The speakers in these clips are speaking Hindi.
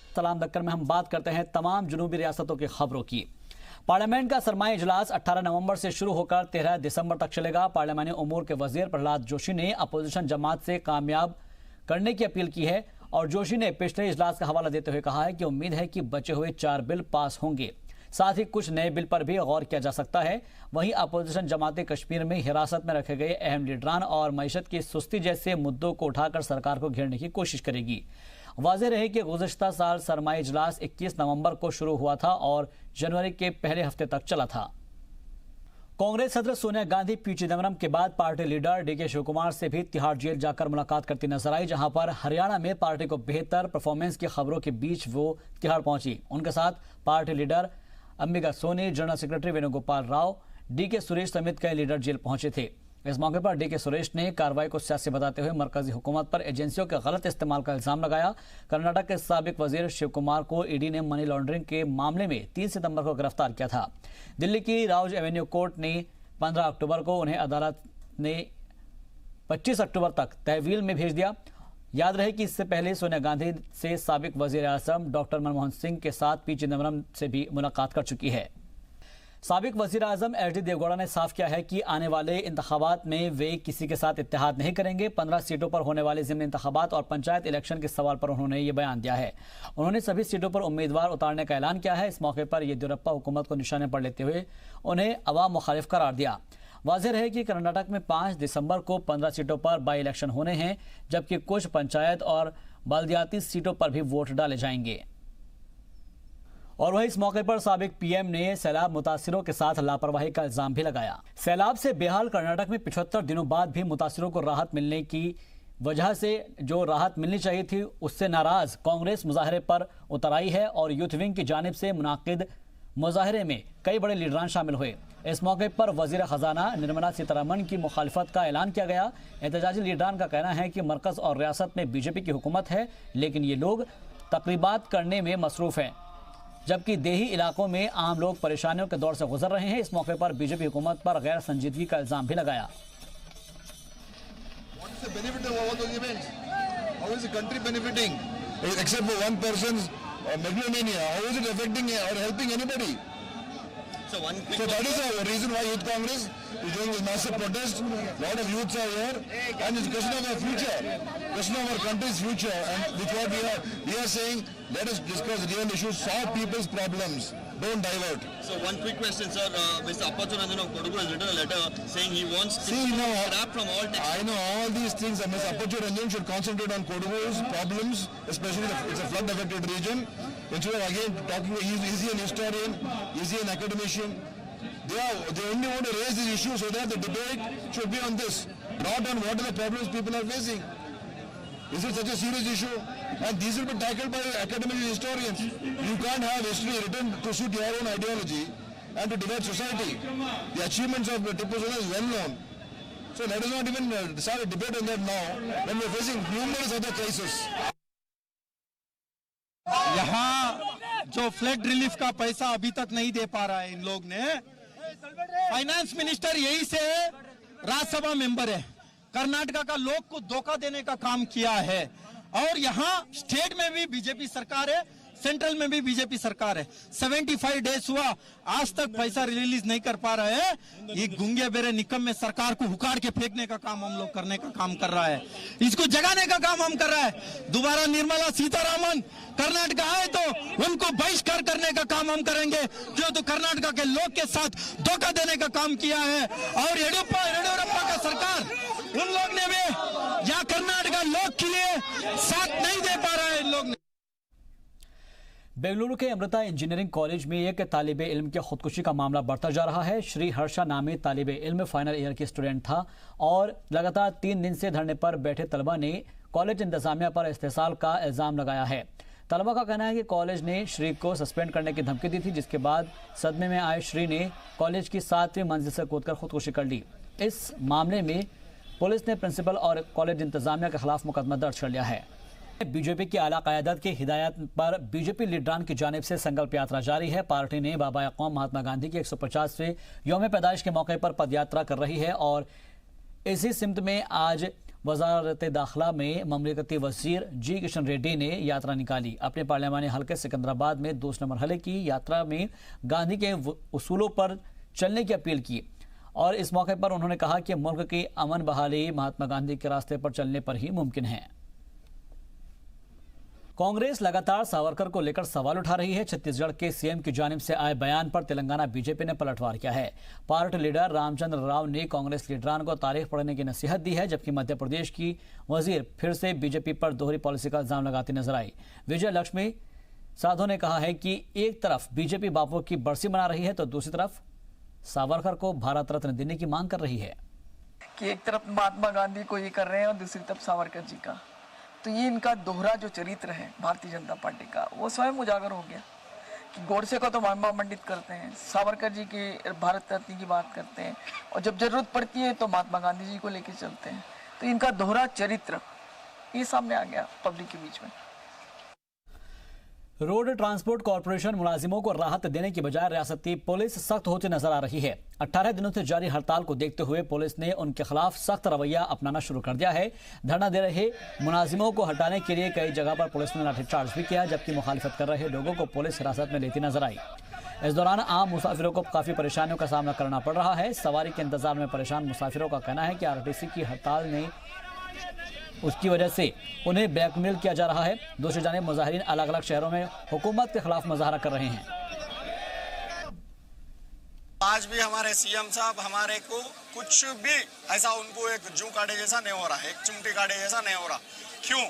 सलाम दक्कन में हम बात करते हैं तमाम जुनूबी रियासतों की खबरों की। पार्लियामेंट का सरमाई इजलास 18 नवंबर से शुरू होकर 13 दिसंबर तक चलेगा। पार्लियामानी उमूर के वजीर प्रहलाद जोशी ने अपोजिशन जमात से कामयाब करने की अपील की है और जोशी ने पिछले इजलास का हवाला देते हुए कहा है कि उम्मीद है कि बचे हुए 4 बिल पास होंगे, साथ ही कुछ नए बिल पर भी गौर किया जा सकता है। वहीं अपोजिशन जमातें कश्मीर में हिरासत में रखे गए अहम लीडरान और मईशत की सुस्ती जैसे मुद्दों को उठाकर सरकार को घेरने की कोशिश करेगी। वाज़ेह रहे कि गुज़श्ता साल सरमाई इजलास 21 नवंबर को शुरू हुआ था और जनवरी के पहले हफ्ते तक चला था। कांग्रेस सदर सोनिया गांधी पी चिदम्बरम के बाद party leader DK Shiv Kumar से भी तिहाड़ जेल जाकर मुलाकात करती नजर आई, जहां पर हरियाणा में पार्टी को बेहतर परफॉर्मेंस की खबरों के बीच वो तिहाड़ पहुंची। उनके साथ party leader Ambika Soni, general secretary Venugopal Rao, DK Suresh समेत कई लीडर जेल पहुंचे थे। इस मौके पर डीके सुरेश ने कार्रवाई को सियासी बताते हुए मरकजी हुकूमत पर एजेंसियों के गलत इस्तेमाल का इल्जाम लगाया। कर्नाटक के साबिक वजीर शिव कुमार को ईडी ने मनी लॉन्ड्रिंग के मामले में 3 सितंबर को गिरफ्तार किया था। दिल्ली की राउज एवेन्यू कोर्ट ने 15 अक्टूबर को उन्हें अदालत ने 25 अक्टूबर तक तहवील में भेज दिया। याद रहे कि इससे पहले सोनिया गांधी से साबिक वजीर आजम डॉक्टर मनमोहन सिंह के साथ पी चिदम्बरम से भी मुलाकात कर चुकी है। साबिक वजीर आजम एचडी देवगौड़ा ने साफ किया है कि आने वाले इंतखाबात में वे किसी के साथ इत्तेहाद नहीं करेंगे। 15 सीटों पर होने वाले ज़िमनी इंतखाबात और पंचायत इलेक्शन के सवाल पर उन्होंने ये बयान दिया है। उन्होंने सभी सीटों पर उम्मीदवार उतारने का ऐलान किया है। इस मौके पर येदियुरप्पा हुकूमत को निशाने पर लेते हुए उन्हें अवाम मुखालिफ करार दिया। वाज़ेह है कि कर्नाटक में 5 दिसंबर को 15 सीटों पर बाई इलेक्शन होने हैं, जबकि कुछ पंचायत और बल्दियाती सीटों पर भी वोट डाले जाएंगे। और वहीं इस मौके पर साबिक पीएम ने सैलाब मुतासिरों के साथ लापरवाही का इल्जाम भी लगाया। सैलाब से बेहाल कर्नाटक में 75 दिनों बाद भी मुतासिरों को राहत मिलने की वजह से जो राहत मिलनी चाहिए थी उससे नाराज कांग्रेस मुजाहरे पर उतर आई है और यूथ विंग की जानिब से मुनाकिद मुजाहरे में कई बड़े लीडरान शामिल हुए। इस मौके पर वजीर खजाना निर्मला सीतारमण की मुखालिफत का ऐलान किया गया। एहतजाजी लीडरान का कहना है कि मरकज और रियासत में बीजेपी की हुकूमत है, लेकिन ये लोग तकरीबात करने में मसरूफ हैं, जबकि देही इलाकों में आम लोग परेशानियों के दौर से गुजर रहे हैं। इस मौके पर बीजेपी हुकूमत पर गैर संजीदगी का इल्जाम भी लगाया। So that is the reason why Youth Congress is doing this massive protest. A lot of youths are here, and it's a question of our future, question of our country's future, and which what we are saying. Let us discuss real issues, solve people's problems, don't divert. So one quick question, sir. Mr. Appachu Ranjan of Kodugu has written a letter saying he wants to scrap from all taxes. I know all these things. Mr. Appachu Ranjan should concentrate on Kodugu's problems, especially it's a flood-affected region. Instead of again talking, is he an historian? Is he an academician? They only want to raise these issues so that the debate should be on this, not on what are the problems people are facing. Is it such a serious issue? And these will be tackled by academic historians. You can't have history written to suit your own ideology and to divide society. The achievements of Tipu Sultan is well known. So let us not even start a debate on that now when we are facing numerous other crises. यहाँ जो फ्लड रिलीफ का पैसा अभी तक नहीं दे पा रहा है इन लोग ने, फाइनेंस मिनिस्टर यही से राज्यसभा मेंबर है, कर्नाटका का लोग को धोखा देने का काम किया है। और यहाँ स्टेट में भी बीजेपी सरकार है, सेंट्रल में भी बीजेपी सरकार है। 75 डेज हुआ, आज तक पैसा रिलीज नहीं कर पा रहे हैं। ये गुंगे बेरे निकम में सरकार को हुकार के फेंकने का काम हम लोग करने का काम कर रहा है, इसको जगाने का काम हम कर रहा है। दोबारा निर्मला सीतारमण कर्नाटका आए तो उनको बहिष्कार करने का काम हम करेंगे, जो तो कर्नाटका के लोग के साथ धोखा देने का काम किया है। और येडियुरप्पा का सरकार उन लोग ने भी यहाँ कर्नाटका लोग के लिए साथ नहीं दे पा रहा है इन लोग ने। बेंगलुरु के अमृता इंजीनियरिंग कॉलेज में एक तालिबे इल्म की खुदकुशी का मामला बढ़ता जा रहा है। श्री हर्षा नामी तालिबे इल्म फाइनल ईयर की स्टूडेंट था और लगातार 3 दिन से धरने पर बैठे तलबा ने कॉलेज इंतजामिया पर इस्तेसाल का इल्जाम लगाया है। तलबा का कहना है कि कॉलेज ने श्री को सस्पेंड करने की धमकी दी थी, जिसके बाद सदमे में आए श्री ने कॉलेज की 7वीं मंजिल से कूदकर खुदकुशी कर ली। इस मामले में पुलिस ने प्रिंसिपल और कॉलेज इंतजामिया के खिलाफ मुकदमा दर्ज कर लिया है। बीजेपी की आला क़यादत की हिदायत पर बीजेपी लीडरान की जानिब से संकल्प यात्रा जारी है। पार्टी ने बाबा क़ौम महात्मा गांधी की 150वें यौम पैदाइश के मौके पर पदयात्रा कर रही है और इसी सिमत में आज वजारत दाखिला में ममलिकती वजीर जी किशन रेड्डी ने यात्रा निकाली। अपने पार्लियामानी हल्के सिकंदराबाद में दूसरे मरहले की यात्रा में गांधी के उसूलों पर चलने की अपील की और इस मौके पर उन्होंने कहा कि मुल्क की अमन बहाली महात्मा गांधी के रास्ते पर चलने पर ही मुमकिन है। कांग्रेस लगातार सावरकर को लेकर सवाल उठा रही है। छत्तीसगढ़ के सीएम की जानिब से आए बयान पर तेलंगाना बीजेपी ने पलटवार किया है। पार्टी लीडर रामचंद्र राव ने कांग्रेस लीडरान को तारीख पढ़ने की नसीहत दी है, जबकि मध्य प्रदेश की वजीर फिर से बीजेपी पर दोहरी पॉलिसी का इल्जाम लगाती नजर आई। विजय लक्ष्मी साधो ने कहा है कि एक तरफ बीजेपी बापू की बरसी मना रही है तो दूसरी तरफ सावरकर को भारत रत्न देने की मांग कर रही है। कि एक तरफ महात्मा गांधी को ये कर रहे हैं और दूसरी तरफ सावरकर जी का, तो ये इनका दोहरा जो चरित्र है भारतीय जनता पार्टी का, वो स्वयं उजागर हो गया कि गोडसे को तो महामंडित करते हैं, सावरकर जी के भारत रत्न की बात करते हैं और जब जरूरत पड़ती है तो महात्मा गांधी जी को लेकर चलते हैं। तो इनका दोहरा चरित्र ये सामने आ गया पब्लिक के बीच में। रोड ट्रांसपोर्ट कॉर्पोरेशन मुलाजिमों को राहत देने की बजाय रियासती पुलिस सख्त होती नजर आ रही है। 18 दिनों से जारी हड़ताल को देखते हुए पुलिस ने उनके खिलाफ सख्त रवैया अपनाना शुरू कर दिया है। धरना दे रहे मुलाजिमों को हटाने के लिए कई जगह पर पुलिस ने लाठीचार्ज भी किया, जबकि मुखालिफत कर रहे लोगों को पुलिस हिरासत में लेती नजर आई। इस दौरान आम मुसाफिरों को काफी परेशानियों का सामना करना पड़ रहा है। सवारी के इंतजार में परेशान मुसाफिरों का कहना है कि आरटीसी की हड़ताल ने उसकी वजह से उन्हें ब्लैकमेल किया जा रहा है। दूसरी जानिब मुजाहिरीन अलग अलग शहरों में हुकूमत के खिलाफ मुजाहरा कर रहे हैं। आज भी हमारे सीएम साहब हमारे को कुछ भी ऐसा उनको एक जू काटे जैसा नहीं हो रहा, एक चिमटी काटे जैसा नहीं हो रहा। क्यों?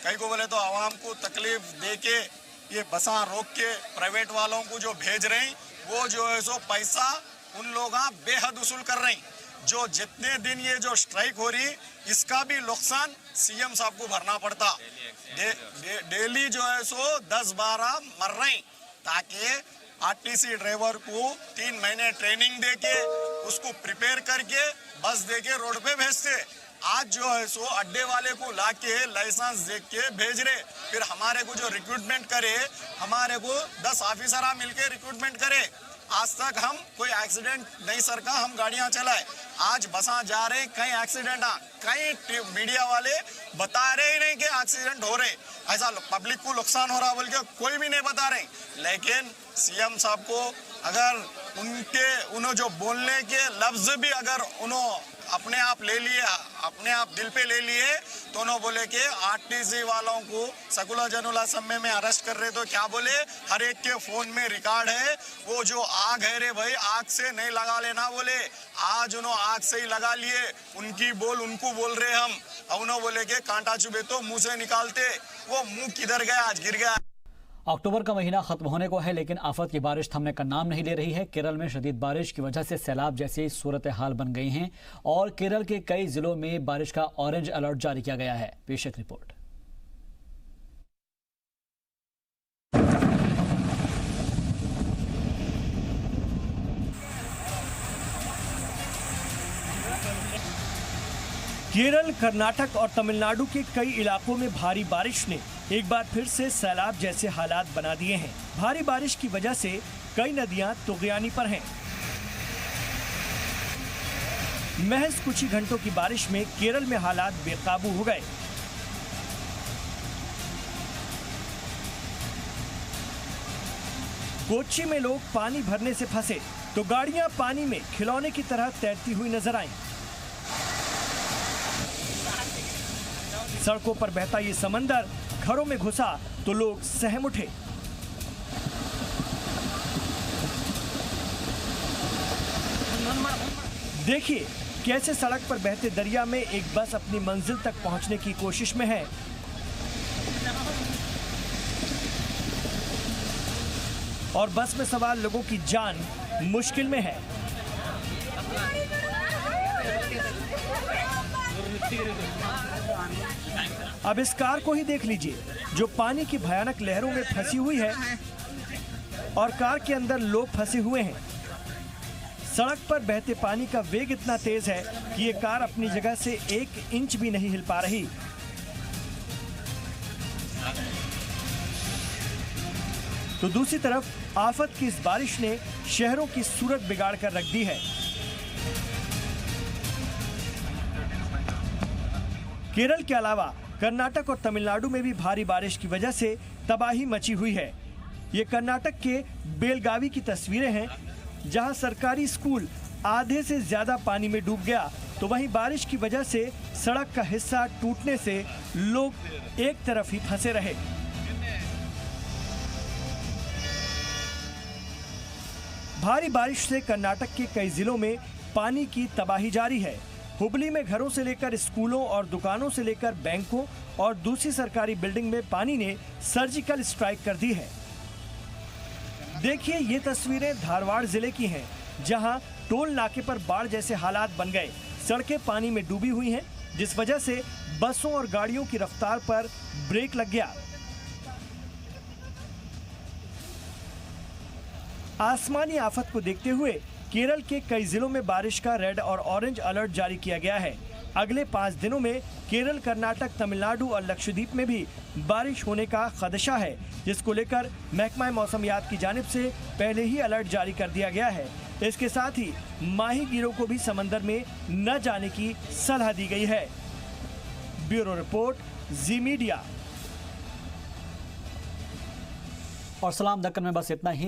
कई को बोले तो आवाम को तकलीफ दे के ये बसा रोक के प्राइवेट वालों को जो भेज रहे हैं वो जो है सो पैसा उन लोग बेहद वसूल कर रहे हैं। जो जितने दिन ये जो स्ट्राइक हो रही इसका भी नुकसान सीएम साहब को भरना पड़ता। डेली जो है सो 10-12 मर रहे हैं, ताकि आरटीसी ड्राइवर को 3 महीने ट्रेनिंग देके उसको प्रिपेयर करके बस देके रोड पे भेजते। आज जो है सो अड्डे वाले को लाके लाइसेंस दे के भेज रहे, फिर हमारे को जो रिक्रूटमेंट करे, हमारे को 10 ऑफिसर मिलके रिक्रूटमेंट करे। आज तक हम कोई एक्सीडेंट नहीं सर का हम गाड़ियां चलाए, आज बसा जा रहे कहीं एक्सीडेंट कहीं मीडिया वाले बता रहे ही नहीं कि एक्सीडेंट हो रहे, ऐसा पब्लिक को नुकसान हो रहा बोल के कोई भी नहीं बता रहे। लेकिन सीएम साहब को अगर उन्होंने जो बोलने के लफ्ज भी अगर उन्होंने अपने आप ले लिए, अपने आप दिल पे ले लिए, तो उन्होंने बोले कि आरटीसी वालों को सकुला जनुला समय में अरेस्ट कर रहे, तो क्या बोले हर एक के फोन में रिकॉर्ड है, वो जो आग है रे भाई आग से नहीं लगा लेना बोले, आज उन्होंने आग से ही लगा लिए, उनकी बोल उनको बोल रहे हम, उन्होंने बोले कि कांटा चुभे तो मुंह से निकालते, वो मुंह किधर गया आज गिर गया। अक्टूबर का महीना खत्म होने को है, लेकिन आफत की बारिश थमने का नाम नहीं ले रही है। केरल में शदीद बारिश की वजह से सैलाब जैसी सूरत हाल बन गई हैं और केरल के कई जिलों में बारिश का ऑरेंज अलर्ट जारी किया गया है। पेश एक रिपोर्ट। केरल, कर्नाटक और तमिलनाडु के कई इलाकों में भारी बारिश ने एक बार फिर से सैलाब जैसे हालात बना दिए हैं। भारी बारिश की वजह से कई नदियां तुगयानी पर हैं। महज कुछ ही घंटों की बारिश में केरल में हालात बेकाबू हो गए। कोच्चि में लोग पानी भरने से फंसे तो गाड़ियां पानी में खिलौने की तरह तैरती हुई नजर आईं। सड़कों पर बहता ये समंदर घरों में घुसा तो लोग सहम उठे। देखिए कैसे सड़क पर बहते दरिया में एक बस अपनी मंजिल तक पहुंचने की कोशिश में है। और बस में सवार लोगों की जान मुश्किल में है। अब इस कार को ही देख लीजिए जो पानी की भयानक लहरों में फंसी हुई है और कार के अंदर लोग फंसे हुए हैं। सड़क पर बहते पानी का वेग इतना तेज है कि ये कार अपनी जगह से 1 इंच भी नहीं हिल पा रही। तो दूसरी तरफ आफत की इस बारिश ने शहरों की सूरत बिगाड़ कर रख दी है। केरल के अलावा कर्नाटक और तमिलनाडु में भी भारी बारिश की वजह से तबाही मची हुई है। ये कर्नाटक के बेलगावी की तस्वीरें हैं, जहां सरकारी स्कूल आधे से ज्यादा पानी में डूब गया, तो वहीं बारिश की वजह से सड़क का हिस्सा टूटने से लोग एक तरफ ही फंसे रहे। भारी बारिश से कर्नाटक के कई जिलों में पानी की तबाही जारी है। हुबली में घरों से लेकर स्कूलों और दुकानों से लेकर बैंकों और दूसरी सरकारी बिल्डिंग में पानी ने सर्जिकल स्ट्राइक कर दी है। देखिए, ये तस्वीरें धारवाड़ जिले की हैं, जहां टोल नाके पर बाढ़ जैसे हालात बन गए। सड़कें पानी में डूबी हुई हैं, जिस वजह से बसों और गाड़ियों की रफ्तार पर ब्रेक लग गया। आसमानी आफत को देखते हुए केरल के कई जिलों में बारिश का रेड और ऑरेंज अलर्ट जारी किया गया है। अगले 5 दिनों में केरल, कर्नाटक, तमिलनाडु और लक्षद्वीप में भी बारिश होने का खदशा है, जिसको लेकर महकमा मौसमियात की जानिब से पहले ही अलर्ट जारी कर दिया गया है। इसके साथ ही माहीगीरों को भी समंदर में न जाने की सलाह दी गई है। ब्यूरो रिपोर्ट, जी मीडिया। और सलाम दक्कन में बस इतना ही।